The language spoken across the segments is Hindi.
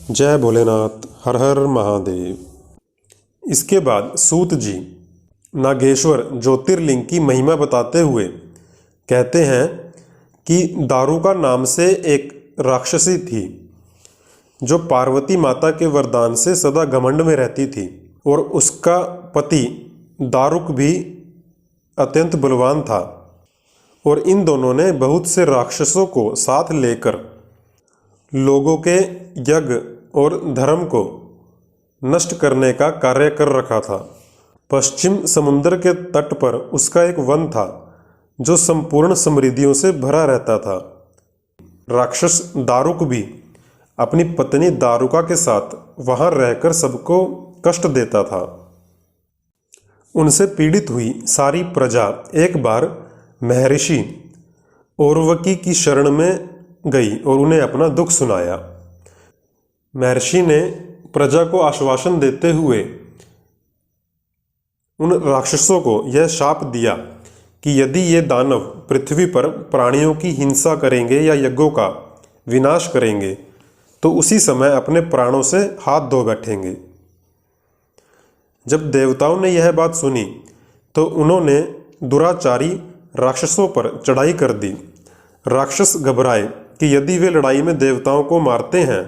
जय भोलेनाथ, हर हर महादेव। इसके बाद सूत जी नागेश्वर ज्योतिर्लिंग की महिमा बताते हुए कहते हैं कि दारुका नाम से एक राक्षसी थी जो पार्वती माता के वरदान से सदा घमंड में रहती थी और उसका पति दारुक भी अत्यंत बलवान था और इन दोनों ने बहुत से राक्षसों को साथ लेकर लोगों के यज्ञ और धर्म को नष्ट करने का कार्य कर रखा था। पश्चिम समुद्र के तट पर उसका एक वन था जो संपूर्ण समृद्धियों से भरा रहता था। राक्षस दारुक भी अपनी पत्नी दारुका के साथ वहां रहकर सबको कष्ट देता था। उनसे पीड़ित हुई सारी प्रजा एक बार महर्षि औरवकी की शरण में गई और उन्हें अपना दुख सुनाया। महर्षि ने प्रजा को आश्वासन देते हुए उन राक्षसों को यह शाप दिया कि यदि ये दानव पृथ्वी पर प्राणियों की हिंसा करेंगे या यज्ञों का विनाश करेंगे तो उसी समय अपने प्राणों से हाथ धो बैठेंगे। जब देवताओं ने यह बात सुनी तो उन्होंने दुराचारी राक्षसों पर चढ़ाई कर दी। राक्षस घबराए कि यदि वे लड़ाई में देवताओं को मारते हैं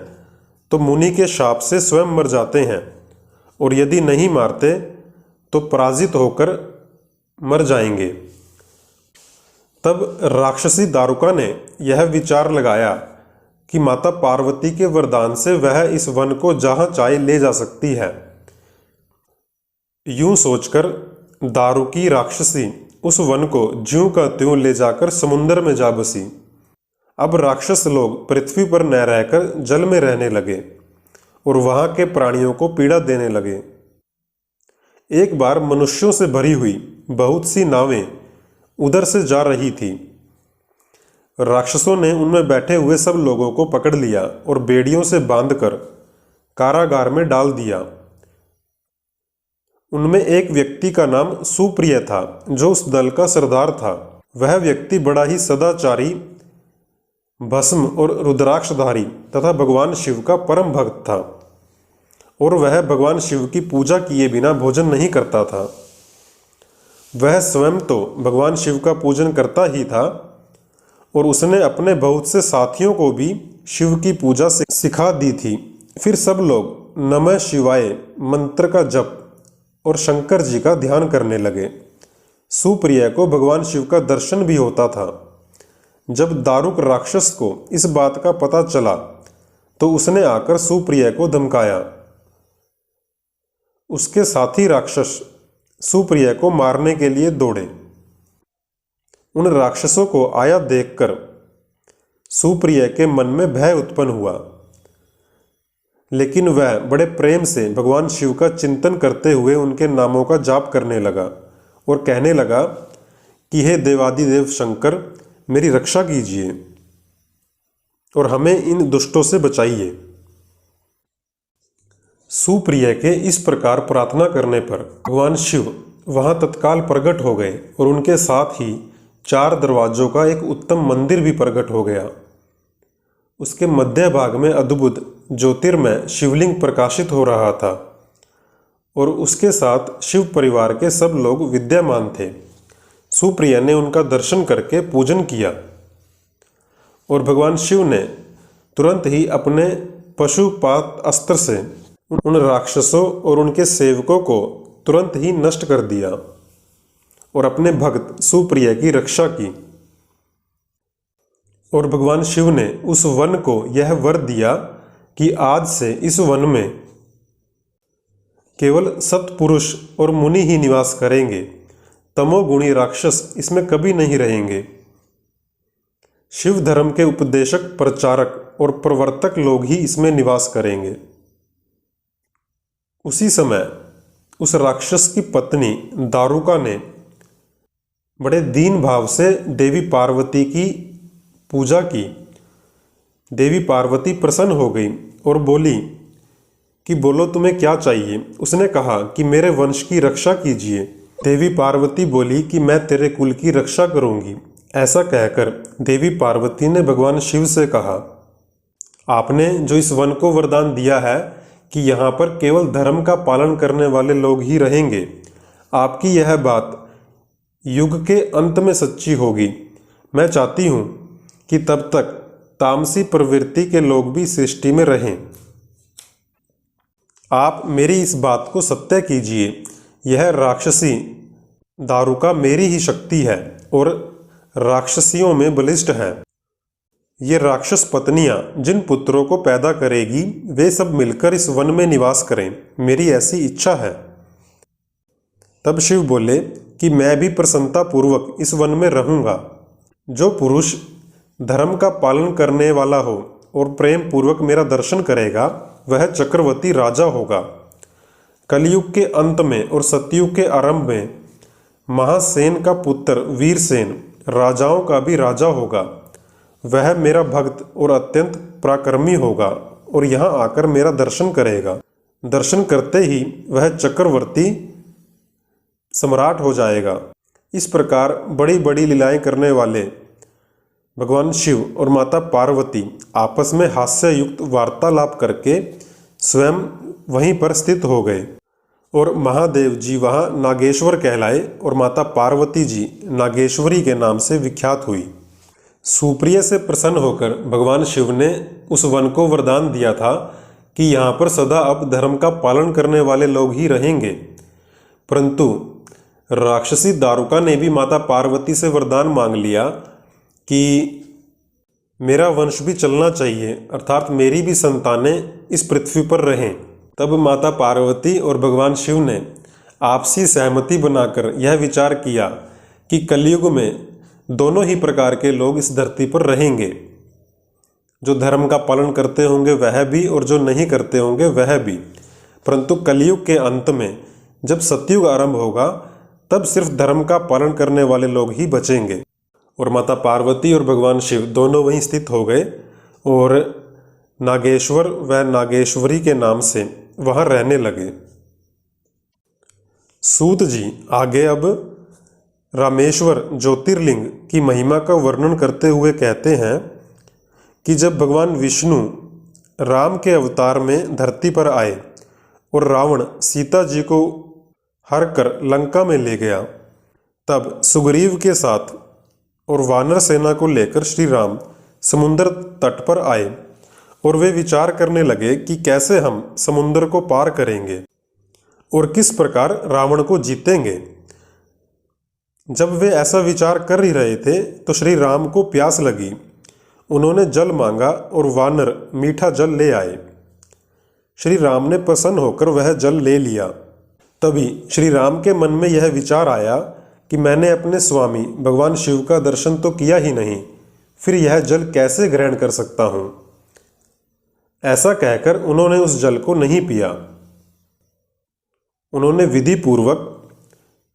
तो मुनि के शाप से स्वयं मर जाते हैं और यदि नहीं मारते तो पराजित होकर मर जाएंगे। तब राक्षसी दारुका ने यह विचार लगाया कि माता पार्वती के वरदान से वह इस वन को जहां चाहे ले जा सकती है। यूं सोचकर दारुकी राक्षसी उस वन को ज्यों का त्यों ले जाकर समुद्र में जा बसी। अब राक्षस लोग पृथ्वी पर न रहकर जल में रहने लगे और वहां के प्राणियों को पीड़ा देने लगे। एक बार मनुष्यों से भरी हुई बहुत सी नावें उधर से जा रही थी। राक्षसों ने उनमें बैठे हुए सब लोगों को पकड़ लिया और बेड़ियों से बांधकर कारागार में डाल दिया। उनमें एक व्यक्ति का नाम सुप्रिय था जो उस दल का सरदार था। वह व्यक्ति बड़ा ही सदाचारी, भस्म और रुद्राक्षधारी तथा भगवान शिव का परम भक्त था और वह भगवान शिव की पूजा किए बिना भोजन नहीं करता था। वह स्वयं तो भगवान शिव का पूजन करता ही था और उसने अपने बहुत से साथियों को भी शिव की पूजा सिखा दी थी। फिर सब लोग नमः शिवाय मंत्र का जप और शंकर जी का ध्यान करने लगे। सुप्रिय को भगवान शिव का दर्शन भी होता था। जब दारुक राक्षस को इस बात का पता चला तो उसने आकर सुप्रिय को धमकाया। उसके साथी राक्षस सुप्रिय को मारने के लिए दौड़े। उन राक्षसों को आया देखकर सुप्रिय के मन में भय उत्पन्न हुआ, लेकिन वह बड़े प्रेम से भगवान शिव का चिंतन करते हुए उनके नामों का जाप करने लगा और कहने लगा कि हे देवादिदेव शंकर, मेरी रक्षा कीजिए और हमें इन दुष्टों से बचाइए। सुप्रिय के इस प्रकार प्रार्थना करने पर भगवान शिव वहां तत्काल प्रकट हो गए और उनके साथ ही 4 दरवाजों का एक उत्तम मंदिर भी प्रकट हो गया। उसके मध्य भाग में अद्भुत ज्योतिर्मय शिवलिंग प्रकाशित हो रहा था और उसके साथ शिव परिवार के सब लोग विद्यमान थे। सुप्रिय ने उनका दर्शन करके पूजन किया और भगवान शिव ने तुरंत ही अपने पशुपात अस्त्र से उन राक्षसों और उनके सेवकों को तुरंत ही नष्ट कर दिया और अपने भक्त सुप्रिय की रक्षा की। और भगवान शिव ने उस वन को यह वर दिया कि आज से इस वन में केवल सत्पुरुष और मुनि ही निवास करेंगे। तमोगुणी राक्षस इसमें कभी नहीं रहेंगे। शिव धर्म के उपदेशक, प्रचारक और प्रवर्तक लोग ही इसमें निवास करेंगे। उसी समय उस राक्षस की पत्नी दारुका ने बड़े दीन भाव से देवी पार्वती की पूजा की। देवी पार्वती प्रसन्न हो गई और बोली कि बोलो तुम्हें क्या चाहिए। उसने कहा कि मेरे वंश की रक्षा कीजिए। देवी पार्वती बोली कि मैं तेरे कुल की रक्षा करूंगी। ऐसा कहकर देवी पार्वती ने भगवान शिव से कहा आपने जो इस वन को वरदान दिया है कि यहाँ पर केवल धर्म का पालन करने वाले लोग ही रहेंगे, आपकी यह बात युग के अंत में सच्ची होगी। मैं चाहती हूँ कि तब तक तामसी प्रवृत्ति के लोग भी सृष्टि में रहें। आप मेरी इस बात को सत्य कीजिए। यह राक्षसी दारुका मेरी ही शक्ति है और राक्षसियों में बलिष्ठ है। ये राक्षस पत्नियां जिन पुत्रों को पैदा करेगी वे सब मिलकर इस वन में निवास करें, मेरी ऐसी इच्छा है। तब शिव बोले कि मैं भी प्रसन्नता पूर्वक इस वन में रहूंगा। जो पुरुष धर्म का पालन करने वाला हो और प्रेम पूर्वक मेरा दर्शन करेगा वह चक्रवर्ती राजा होगा। कलयुग के अंत में और सतयुग के आरंभ में महासेन का पुत्र वीरसेन राजाओं का भी राजा होगा। वह मेरा भक्त और अत्यंत पराक्रमी होगा और यहाँ आकर मेरा दर्शन करेगा। दर्शन करते ही वह चक्रवर्ती सम्राट हो जाएगा। इस प्रकार बड़ी बड़ी लीलाएं करने वाले भगवान शिव और माता पार्वती आपस में हास्य युक्त वार्तालाप करके स्वयं वहीं पर स्थित हो गए और महादेव जी वहाँ नागेश्वर कहलाए और माता पार्वती जी नागेश्वरी के नाम से विख्यात हुई। सुप्रिय से प्रसन्न होकर भगवान शिव ने उस वन को वरदान दिया था कि यहाँ पर सदा अब धर्म का पालन करने वाले लोग ही रहेंगे। परंतु राक्षसी दारुका ने भी माता पार्वती से वरदान मांग लिया कि मेरा वंश भी चलना चाहिए, अर्थात मेरी भी संतानें इस पृथ्वी पर रहें। तब माता पार्वती और भगवान शिव ने आपसी सहमति बनाकर यह विचार किया कि कलयुग में दोनों ही प्रकार के लोग इस धरती पर रहेंगे। जो धर्म का पालन करते होंगे वह भी और जो नहीं करते होंगे वह भी। परंतु कलयुग के अंत में जब सतयुग आरंभ होगा तब सिर्फ धर्म का पालन करने वाले लोग ही बचेंगे। और माता पार्वती और भगवान शिव दोनों वहीं स्थित हो गए और नागेश्वर व नागेश्वरी के नाम से वहाँ रहने लगे। सूत जी आगे अब रामेश्वर ज्योतिर्लिंग की महिमा का वर्णन करते हुए कहते हैं कि जब भगवान विष्णु राम के अवतार में धरती पर आए और रावण सीता जी को हर कर लंका में ले गया, तब सुग्रीव के साथ और वानर सेना को लेकर श्री राम समुद्र तट पर आए और वे विचार करने लगे कि कैसे हम समुद्र को पार करेंगे और किस प्रकार रावण को जीतेंगे। जब वे ऐसा विचार कर ही रहे थे तो श्री राम को प्यास लगी। उन्होंने जल मांगा और वानर मीठा जल ले आए। श्री राम ने प्रसन्न होकर वह जल ले लिया। तभी श्री राम के मन में यह विचार आया कि मैंने अपने स्वामी भगवान शिव का दर्शन तो किया ही नहीं, फिर यह जल कैसे ग्रहण कर सकता हूँ। ऐसा कहकर उन्होंने उस जल को नहीं पिया। उन्होंने विधि पूर्वक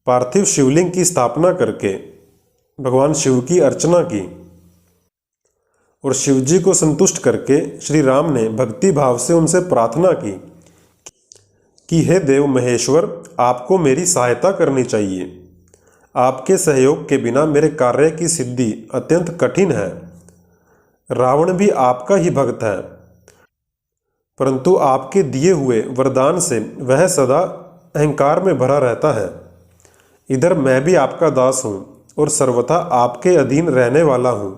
पार्थिव शिवलिंग की स्थापना करके भगवान शिव की अर्चना की और शिव जी को संतुष्ट करके श्री राम ने भक्ति भाव से उनसे प्रार्थना की कि हे देव महेश्वर, आपको मेरी सहायता करनी चाहिए। आपके सहयोग के बिना मेरे कार्य की सिद्धि अत्यंत कठिन है। रावण भी आपका ही भक्त है, परंतु आपके दिए हुए वरदान से वह सदा अहंकार में भरा रहता है। इधर मैं भी आपका दास हूँ और सर्वथा आपके अधीन रहने वाला हूँ।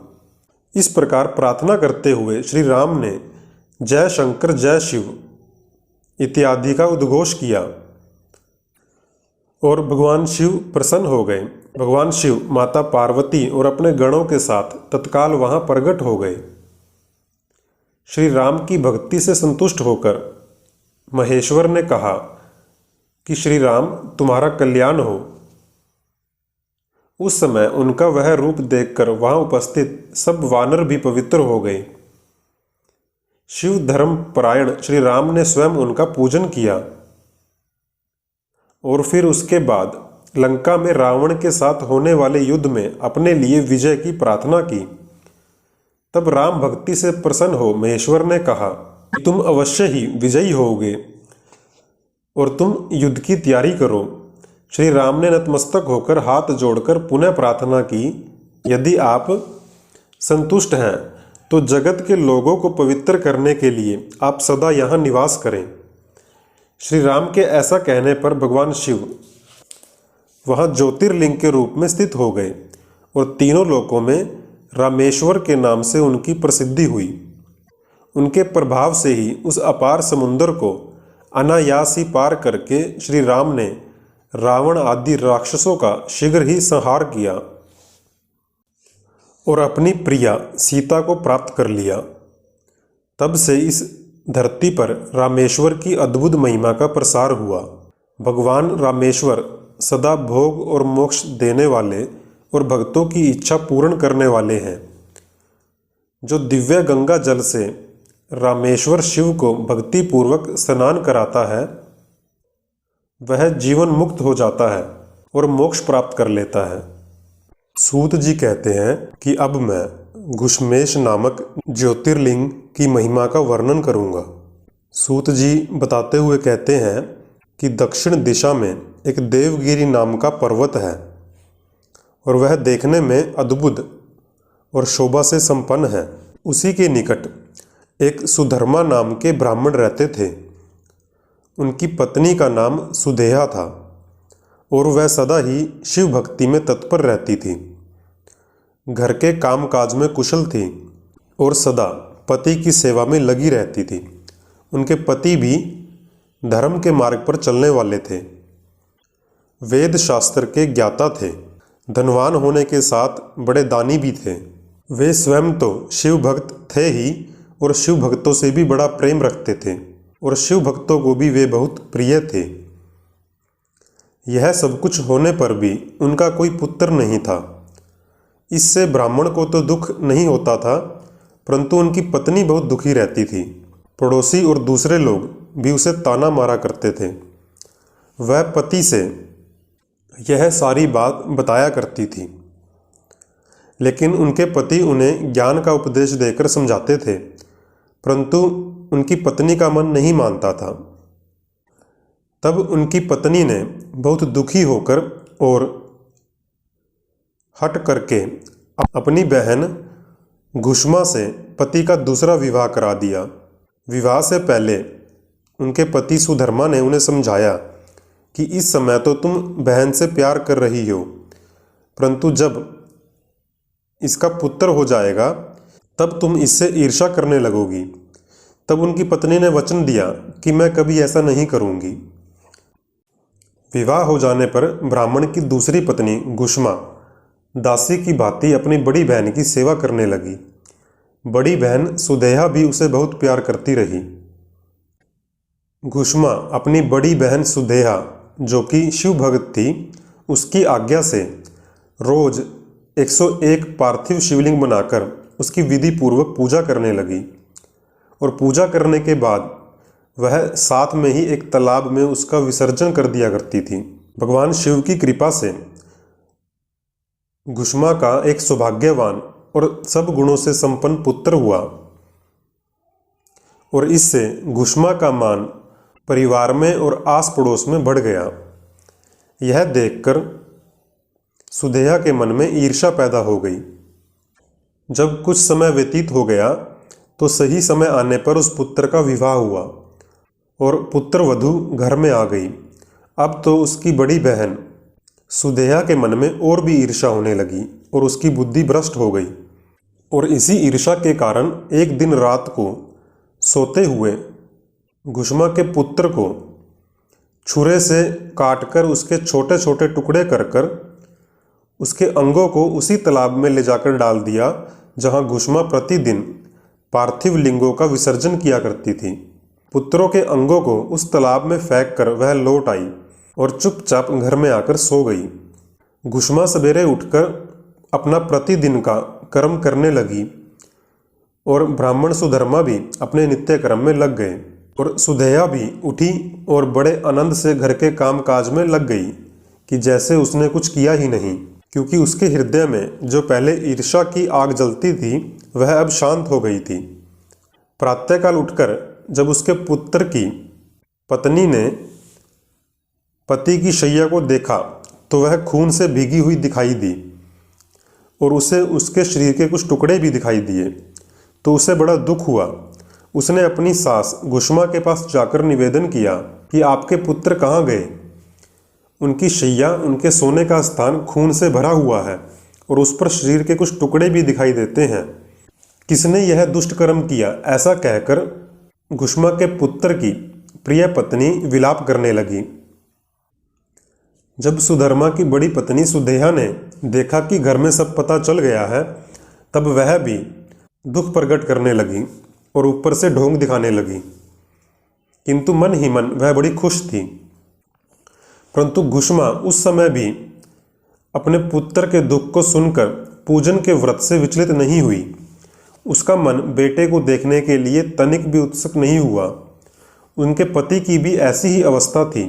इस प्रकार प्रार्थना करते हुए श्री राम ने जय शंकर जय शिव इत्यादि का उद्घोष किया और भगवान शिव प्रसन्न हो गए। भगवान शिव माता पार्वती और अपने गणों के साथ तत्काल वहाँ प्रकट हो गए। श्री राम की भक्ति से संतुष्ट होकर महेश्वर ने कहा कि श्री राम, तुम्हारा कल्याण हो। उस समय उनका वह रूप देखकर वहां उपस्थित सब वानर भी पवित्र हो गए। शिव धर्म परायण श्री राम ने स्वयं उनका पूजन किया और फिर उसके बाद लंका में रावण के साथ होने वाले युद्ध में अपने लिए विजय की प्रार्थना की। तब राम भक्ति से प्रसन्न हो महेश्वर ने कहा कि तुम अवश्य ही विजयी होगे और तुम युद्ध की तैयारी करो। श्री राम ने नतमस्तक होकर हाथ जोड़कर पुनः प्रार्थना की, यदि आप संतुष्ट हैं तो जगत के लोगों को पवित्र करने के लिए आप सदा यहाँ निवास करें। श्री राम के ऐसा कहने पर भगवान शिव वहाँ ज्योतिर्लिंग के रूप में स्थित हो गए और तीनों लोकों में रामेश्वर के नाम से उनकी प्रसिद्धि हुई। उनके प्रभाव से ही उस अपार समुद्र को अनायास ही पार करके श्री राम ने रावण आदि राक्षसों का शीघ्र ही संहार किया और अपनी प्रिया सीता को प्राप्त कर लिया। तब से इस धरती पर रामेश्वर की अद्भुत महिमा का प्रसार हुआ। भगवान रामेश्वर सदा भोग और मोक्ष देने वाले और भक्तों की इच्छा पूर्ण करने वाले हैं। जो दिव्य गंगा जल से रामेश्वर शिव को भक्ति पूर्वक स्नान कराता है वह जीवन मुक्त हो जाता है और मोक्ष प्राप्त कर लेता है। सूत जी कहते हैं कि अब मैं घुश्मेश नामक ज्योतिर्लिंग की महिमा का वर्णन करूंगा। सूत जी बताते हुए कहते हैं कि दक्षिण दिशा में एक देवगिरी नाम का पर्वत है और वह देखने में अद्भुत और शोभा से संपन्न है। उसी के निकट एक सुधर्मा नाम के ब्राह्मण रहते थे। उनकी पत्नी का नाम सुदेहा था और वह सदा ही शिव भक्ति में तत्पर रहती थी। घर के काम काज में कुशल थी और सदा पति की सेवा में लगी रहती थी। उनके पति भी धर्म के मार्ग पर चलने वाले थे। वेद शास्त्र के ज्ञाता थे। धनवान होने के साथ बड़े दानी भी थे। वे स्वयं तो शिव भक्त थे ही और शिव भक्तों से भी बड़ा प्रेम रखते थे और शिव भक्तों को भी वे बहुत प्रिय थे। यह सब कुछ होने पर भी उनका कोई पुत्र नहीं था। इससे ब्राह्मण को तो दुख नहीं होता था, परंतु उनकी पत्नी बहुत दुखी रहती थी। पड़ोसी और दूसरे लोग भी उसे ताना मारा करते थे। वह पति से यह सारी बात बताया करती थी, लेकिन उनके पति उन्हें ज्ञान का उपदेश देकर समझाते थे, परंतु उनकी पत्नी का मन नहीं मानता था। तब उनकी पत्नी ने बहुत दुखी होकर और हट करके अपनी बहन घुश्मा से पति का दूसरा विवाह करा दिया। विवाह से पहले उनके पति सुधर्मा ने उन्हें समझाया कि इस समय तो तुम बहन से प्यार कर रही हो, परंतु जब इसका पुत्र हो जाएगा तब तुम इससे ईर्ष्या करने लगोगी। तब उनकी पत्नी ने वचन दिया कि मैं कभी ऐसा नहीं करूंगी। विवाह हो जाने पर ब्राह्मण की दूसरी पत्नी घुश्मा दासी की भांति अपनी बड़ी बहन की सेवा करने लगी। बड़ी बहन सुदेहा भी उसे बहुत प्यार करती रही। घुश्मा अपनी बड़ी बहन सुदेहा, जो कि शिव भक्त थी, उसकी आज्ञा से रोज 101 पार्थिव शिवलिंग बनाकर उसकी विधि पूर्वक पूजा करने लगी और पूजा करने के बाद वह साथ में ही एक तालाब में उसका विसर्जन कर दिया करती थी। भगवान शिव की कृपा से घुश्मा का एक सौभाग्यवान और सब गुणों से संपन्न पुत्र हुआ और इससे घुश्मा का मान परिवार में और आस पड़ोस में बढ़ गया। यह देखकर सुदेहा के मन में ईर्ष्या पैदा हो गई। जब कुछ समय व्यतीत हो गया तो सही समय आने पर उस पुत्र का विवाह हुआ और पुत्र वधू घर में आ गई। अब तो उसकी बड़ी बहन सुदेहा के मन में और भी ईर्ष्या होने लगी और उसकी बुद्धि भ्रष्ट हो गई। और इसी ईर्ष्या के कारण एक दिन रात को सोते हुए घुश्मा के पुत्र को छुरे से काटकर उसके छोटे छोटे टुकड़े कर उसके अंगों को उसी तालाब में ले जाकर डाल दिया जहां घुश्मा प्रतिदिन पार्थिव लिंगों का विसर्जन किया करती थी। पुत्रों के अंगों को उस तालाब में फेंक कर वह लौट आई और चुपचाप घर में आकर सो गई। घुश्मा सवेरे उठकर अपना प्रतिदिन का कर्म करने लगी और ब्राह्मण सुधर्मा भी अपने नित्य कर्म में लग गए और सुदेहा भी उठी और बड़े आनंद से घर के काम काज में लग गई कि जैसे उसने कुछ किया ही नहीं, क्योंकि उसके हृदय में जो पहले ईर्ष्या की आग जलती थी वह अब शांत हो गई थी। प्रातःकाल उठकर जब उसके पुत्र की पत्नी ने पति की शैया को देखा तो वह खून से भीगी हुई दिखाई दी और उसे उसके शरीर के कुछ टुकड़े भी दिखाई दिए। तो उसे बड़ा दुख हुआ। उसने अपनी सास गुष्मा के पास जाकर निवेदन किया कि आपके पुत्र कहाँ गए? उनकी शैया, उनके सोने का स्थान खून से भरा हुआ है और उस पर शरीर के कुछ टुकड़े भी दिखाई देते हैं। किसने यह दुष्ट कर्म किया? ऐसा कहकर गुष्मा के पुत्र की प्रिय पत्नी विलाप करने लगी। जब सुधर्मा की बड़ी पत्नी सुदेहा ने देखा कि घर में सब पता चल गया है, तब वह भी दुख प्रकट करने लगी और ऊपर से ढोंग दिखाने लगी, किंतु मन ही मन वह बड़ी खुश थी। परंतु गुष्मा उस समय भी अपने पुत्र के दुख को सुनकर पूजन के व्रत से विचलित नहीं हुई। उसका मन बेटे को देखने के लिए तनिक भी उत्सुक नहीं हुआ। उनके पति की भी ऐसी ही अवस्था थी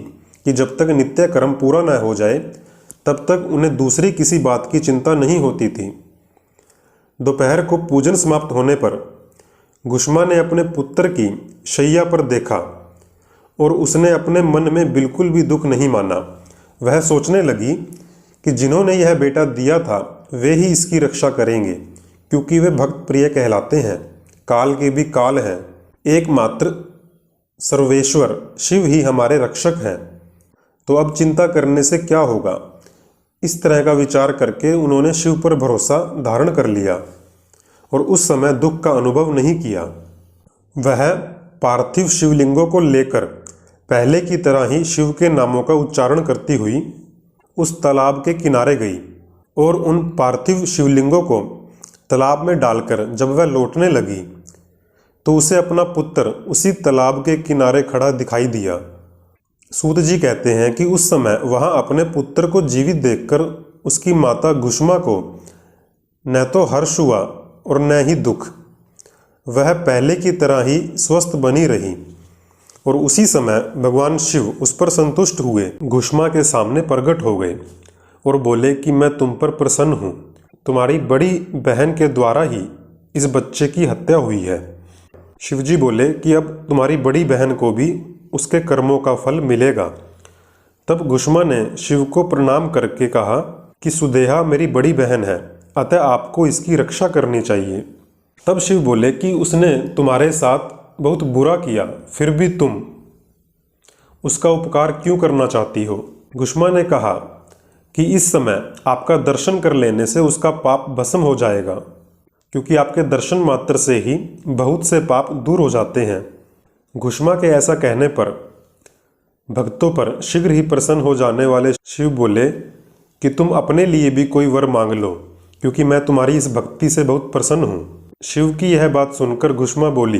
कि जब तक नित्य कर्म पूरा न हो जाए तब तक उन्हें दूसरी किसी बात की चिंता नहीं होती थी। दोपहर को पूजन समाप्त होने पर गुष्मा ने अपने पुत्र की शैया पर देखा और उसने अपने मन में बिल्कुल भी दुख नहीं माना। वह सोचने लगी कि जिन्होंने यह बेटा दिया था वे ही इसकी रक्षा करेंगे, क्योंकि वे भक्त प्रिय कहलाते हैं, काल के भी काल हैं। एकमात्र सर्वेश्वर शिव ही हमारे रक्षक हैं, तो अब चिंता करने से क्या होगा? इस तरह का विचार करके उन्होंने शिव पर भरोसा धारण कर लिया और उस समय दुख का अनुभव नहीं किया। वह पार्थिव शिवलिंगों को लेकर पहले की तरह ही शिव के नामों का उच्चारण करती हुई उस तालाब के किनारे गई और उन पार्थिव शिवलिंगों को तालाब में डालकर जब वह लौटने लगी तो उसे अपना पुत्र उसी तालाब के किनारे खड़ा दिखाई दिया। सूत जी कहते हैं कि उस समय वहां अपने पुत्र को जीवित देखकर उसकी माता गुष्मा को न तो हर्ष हुआ और न ही दुख। वह पहले की तरह ही स्वस्थ बनी रही और उसी समय भगवान शिव उस पर संतुष्ट हुए, गुष्मा के सामने प्रकट हो गए और बोले कि मैं तुम पर प्रसन्न हूँ। तुम्हारी बड़ी बहन के द्वारा ही इस बच्चे की हत्या हुई है। शिवजी बोले कि अब तुम्हारी बड़ी बहन को भी उसके कर्मों का फल मिलेगा। तब गुष्मा ने शिव को प्रणाम करके कहा कि सुदेहा मेरी बड़ी बहन है, अतः आपको इसकी रक्षा करनी चाहिए। तब शिव बोले कि उसने तुम्हारे साथ बहुत बुरा किया, फिर भी तुम उसका उपकार क्यों करना चाहती हो? गुष्मा ने कहा कि इस समय आपका दर्शन कर लेने से उसका पाप भस्म हो जाएगा, क्योंकि आपके दर्शन मात्र से ही बहुत से पाप दूर हो जाते हैं। गुष्मा के ऐसा कहने पर भक्तों पर शीघ्र ही प्रसन्न हो जाने वाले शिव बोले कि तुम अपने लिए भी कोई वर मांग लो, क्योंकि मैं तुम्हारी इस भक्ति से बहुत प्रसन्न हूँ। शिव की यह बात सुनकर गुष्मा बोली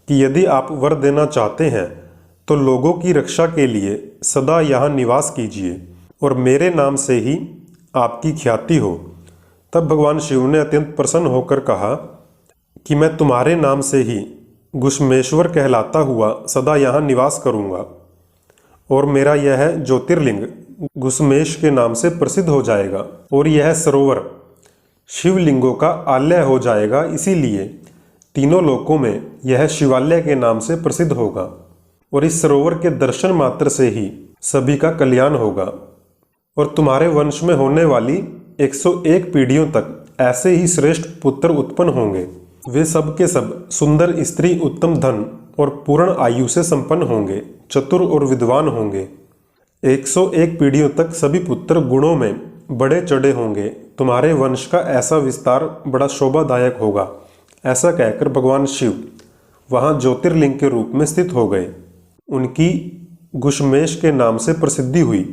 कि यदि आप वर देना चाहते हैं तो लोगों की रक्षा के लिए सदा यहाँ निवास कीजिए और मेरे नाम से ही आपकी ख्याति हो। तब भगवान शिव ने अत्यंत प्रसन्न होकर कहा कि मैं तुम्हारे नाम से ही गुष्मेश्वर कहलाता हुआ सदा यहाँ निवास करूँगा और मेरा यह ज्योतिर्लिंग गुष्मेश के नाम से प्रसिद्ध हो जाएगा और यह सरोवर शिवलिंगों का आलय हो जाएगा। इसीलिए तीनों लोकों में यह शिवालय के नाम से प्रसिद्ध होगा और इस सरोवर के दर्शन मात्र से ही सभी का कल्याण होगा और तुम्हारे वंश में होने वाली 101 पीढ़ियों तक ऐसे ही श्रेष्ठ पुत्र उत्पन्न होंगे। वे सब के सब सुंदर स्त्री, उत्तम धन और पूर्ण आयु से संपन्न होंगे, चतुर और विद्वान होंगे। 101 पीढ़ियों तक सभी पुत्र गुणों में बड़े चढ़े होंगे। तुम्हारे वंश का ऐसा विस्तार बड़ा शोभादायक होगा। ऐसा कहकर भगवान शिव वहाँ ज्योतिर्लिंग के रूप में स्थित हो गए। उनकी गुष्मेश के नाम से प्रसिद्धि हुई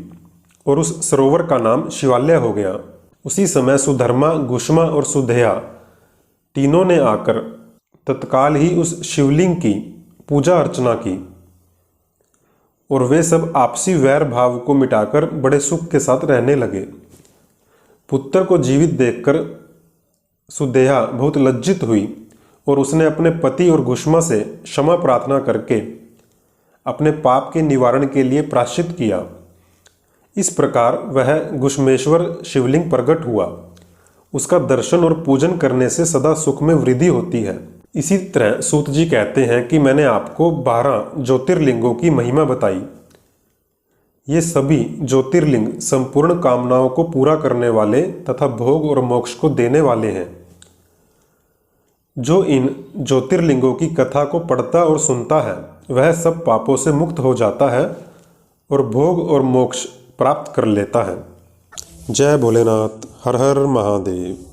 और उस सरोवर का नाम शिवालय हो गया। उसी समय सुधर्मा, गुष्मा और सुदेहा तीनों ने आकर तत्काल ही उस शिवलिंग की पूजा अर्चना की और वे सब आपसी वैर भाव को मिटाकर बड़े सुख के साथ रहने लगे। पुत्र को जीवित देखकर सुदेहा बहुत लज्जित हुई और उसने अपने पति और गुष्मा से क्षमा प्रार्थना करके अपने पाप के निवारण के लिए प्रायश्चित किया। इस प्रकार वह गुष्मेश्वर शिवलिंग प्रकट हुआ। उसका दर्शन और पूजन करने से सदा सुख में वृद्धि होती है। इसी तरह सूत जी कहते हैं कि मैंने आपको 12 ज्योतिर्लिंगों की महिमा बताई। ये सभी ज्योतिर्लिंग संपूर्ण कामनाओं को पूरा करने वाले तथा भोग और मोक्ष को देने वाले हैं। जो इन ज्योतिर्लिंगों की कथा को पढ़ता और सुनता है वह सब पापों से मुक्त हो जाता है और भोग और मोक्ष प्राप्त कर लेता है। जय भोलेनाथ। हर हर महादेव।